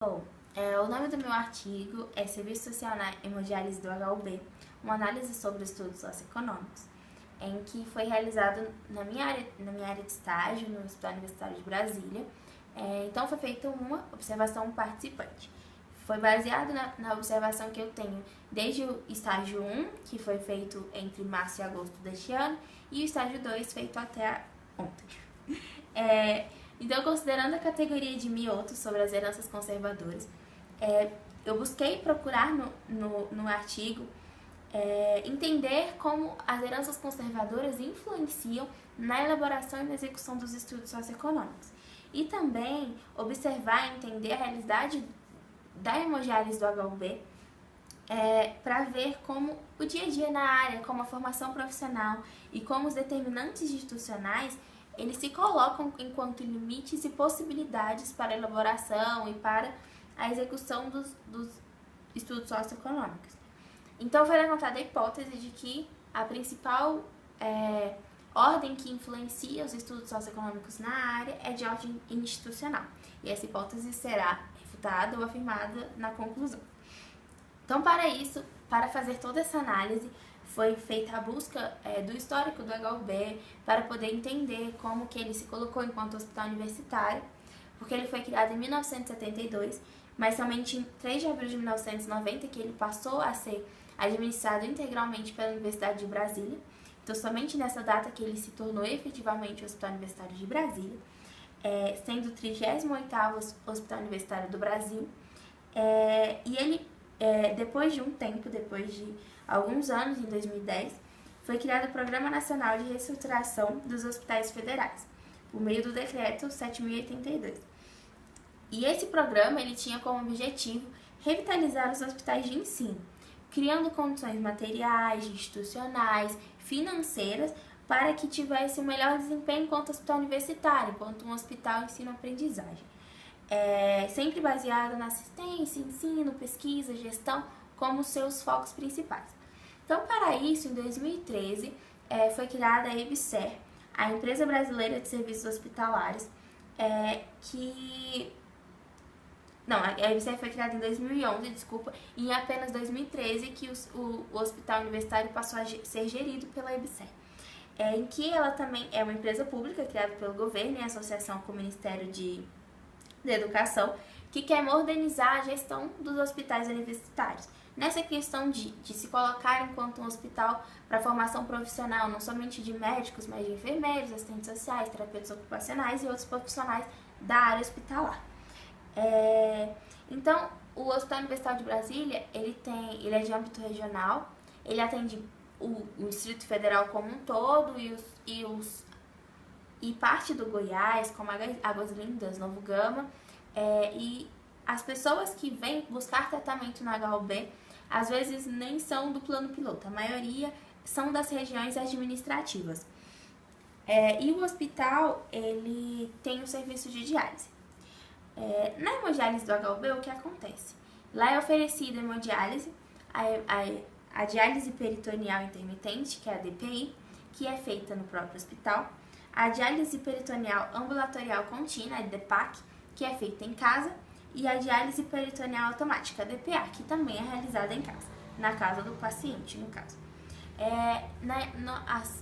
Bom, o nome do meu artigo é Serviço Social na Hemodiálise do HUB, uma análise sobre estudos socioeconômicos, em que foi realizado na minha área de estágio, no Hospital Universitário de Brasília. Então, foi feita uma observação participante. Foi baseado na observação que eu tenho desde o estágio 1, que foi feito entre março e agosto deste ano, e o estágio 2, feito até ontem. Então, considerando a categoria de miotos sobre as heranças conservadoras, eu busquei procurar no artigo entender como as heranças conservadoras influenciam na elaboração e na execução dos estudos socioeconômicos. E também observar e entender a realidade da hemodiálise do HUB para ver como o dia a dia na área, como a formação profissional e como os determinantes institucionais eles se colocam enquanto limites e possibilidades para a elaboração e para a execução dos estudos socioeconômicos. Então, foi levantada a hipótese de que a principal ordem que influencia os estudos socioeconômicos na área é de ordem institucional. E essa hipótese será refutada ou afirmada na conclusão. Então, para isso, para fazer toda essa análise, foi feita a busca do histórico do HUB para poder entender como que ele se colocou enquanto hospital universitário, porque ele foi criado em 1972, mas somente em 3 de abril de 1990 que ele passou a ser administrado integralmente pela Universidade de Brasília. Então, somente nessa data que ele se tornou efetivamente o Hospital Universitário de Brasília, sendo o 38º Hospital Universitário do Brasil. E ele, depois de um tempo, depois de alguns anos, em 2010, foi criado o Programa Nacional de Reestruturação dos Hospitais Federais, por meio do Decreto 7.082. E esse programa ele tinha como objetivo revitalizar os hospitais de ensino, criando condições materiais, institucionais, financeiras, para que tivesse um melhor desempenho enquanto hospital universitário, enquanto um hospital ensino-aprendizagem. Sempre baseado na assistência, ensino, pesquisa, gestão, como seus focos principais. Então, para isso, em 2013, foi criada a EBSER, a Empresa Brasileira de Serviços Hospitalares, a EBSER foi criada em 2011, e em apenas 2013 que o Hospital Universitário passou a ser gerido pela EBSER. Em que ela também é uma empresa pública criada pelo governo em associação com o Ministério da Educação, que quer modernizar a gestão dos hospitais universitários. Nessa questão de se colocar enquanto um hospital para formação profissional, não somente de médicos, mas de enfermeiros, assistentes sociais, terapeutas ocupacionais e outros profissionais da área hospitalar. Então, o Hospital Universitário de Brasília, ele é de âmbito regional, ele atende o Distrito Federal como um todo e parte do Goiás, como Águas Lindas, Novo Gama, e as pessoas que vêm buscar tratamento no HUB, às vezes nem são do plano piloto, a maioria são das regiões administrativas. E o hospital, ele tem o serviço de diálise. Na hemodiálise do HUB, o que acontece? Lá é oferecida a hemodiálise, a diálise peritoneal intermitente, que é a DPI, que é feita no próprio hospital, a diálise peritoneal ambulatorial contínua, a DPAC, que é feita em casa, e a diálise peritoneal automática, a DPA, que também é realizada em casa, na casa do paciente, no caso.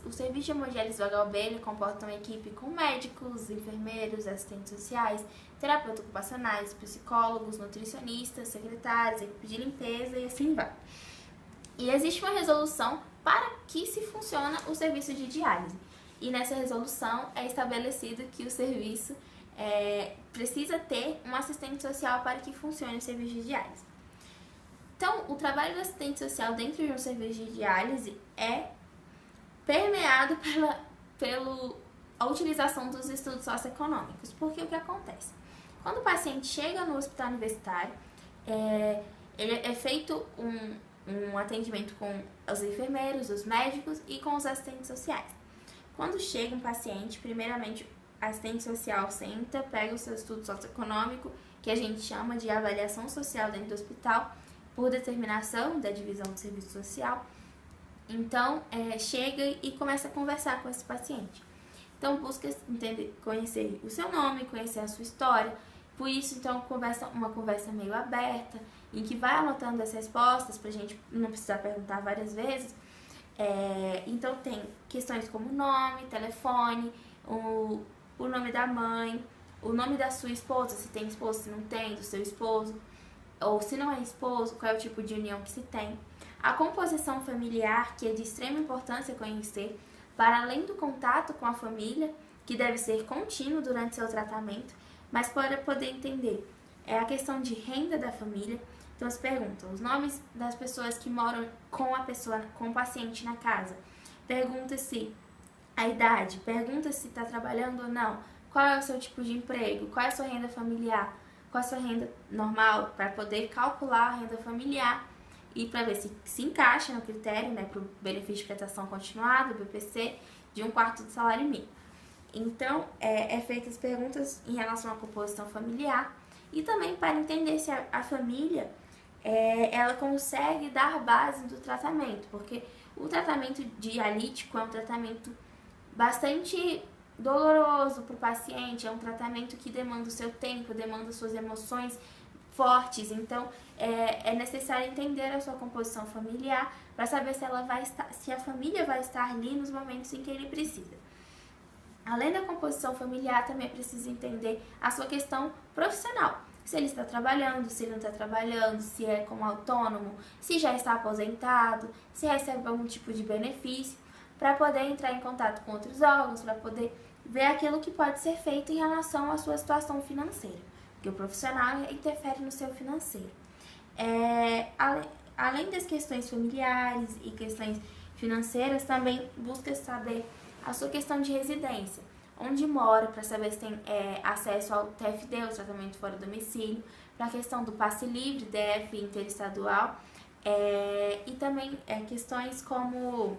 O serviço de hemodiálise do HUB ele comporta uma equipe com médicos, enfermeiros, assistentes sociais, terapeutas ocupacionais, psicólogos, nutricionistas, secretários, equipe de limpeza e assim vai. E existe uma resolução para que se funciona o serviço de diálise. E nessa resolução é estabelecido que o serviço precisa ter um assistente social para que funcione o serviço de diálise. Então, o trabalho do assistente social dentro de um serviço de diálise é permeado pela utilização dos estudos socioeconômicos. Porque o que acontece? Quando o paciente chega no hospital universitário, ele é feito um atendimento com os enfermeiros, os médicos e com os assistentes sociais. Quando chega um paciente, primeiramente, a assistente social senta, pega o seu estudo socioeconômico, que a gente chama de avaliação social dentro do hospital, por determinação da divisão do serviço social. Então, chega e começa a conversar com esse paciente. Então, busca conhecer o seu nome, conhecer a sua história, Por isso, então, uma conversa meio aberta, em que vai anotando as respostas pra gente não precisar perguntar várias vezes. Então tem questões como nome, telefone, o nome da mãe, o nome da sua esposa, se tem esposo, se não tem, do seu esposo, ou se não é esposo, qual é o tipo de união que se tem. A composição familiar, que é de extrema importância conhecer, para além do contato com a família, que deve ser contínuo durante seu tratamento, mas para poder entender a questão de renda da família. Então se perguntam os nomes das pessoas que moram com o paciente na casa. Pergunta-se a idade, pergunta se está trabalhando ou não, qual é o seu tipo de emprego, qual é a sua renda familiar, qual é a sua renda normal, para poder calcular a renda familiar e para ver se encaixa no critério, né, para o benefício de prestação continuada, BPC, de 1/4 do salário mínimo. Então, feitas perguntas em relação à composição familiar e também para entender se a família ela consegue dar base do tratamento, porque o tratamento dialítico é um tratamento bastante doloroso para o paciente, é um tratamento que demanda o seu tempo, demanda suas emoções fortes, então é necessário entender a sua composição familiar para saber se a família vai estar ali nos momentos em que ele precisa. Além da composição familiar, também é preciso entender a sua questão profissional. Se ele está trabalhando, se ele não está trabalhando, se é como autônomo, se já está aposentado, se recebe algum tipo de benefício, para poder entrar em contato com outros órgãos, para poder ver aquilo que pode ser feito em relação à sua situação financeira, porque o profissional interfere no seu financeiro. Além das questões familiares e questões financeiras, também busca saber a sua questão de residência, onde mora, para saber se tem acesso ao TFD, o tratamento fora do domicílio, para a questão do passe livre, DF interestadual, e também questões como...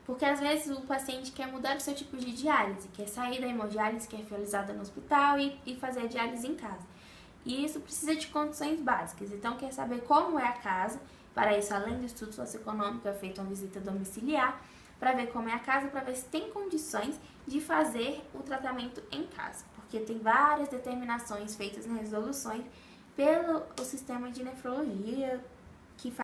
Porque às vezes o paciente quer mudar o seu tipo de diálise, quer sair da hemodiálise que é realizada no hospital e fazer a diálise em casa. E isso precisa de condições básicas, então quer saber como é a casa. Para isso, além do estudo socioeconômico, é feita uma visita domiciliar, para ver como é a casa, para ver se tem condições de fazer o tratamento em casa, porque tem várias determinações feitas nas resoluções pelo sistema de nefrologia que faz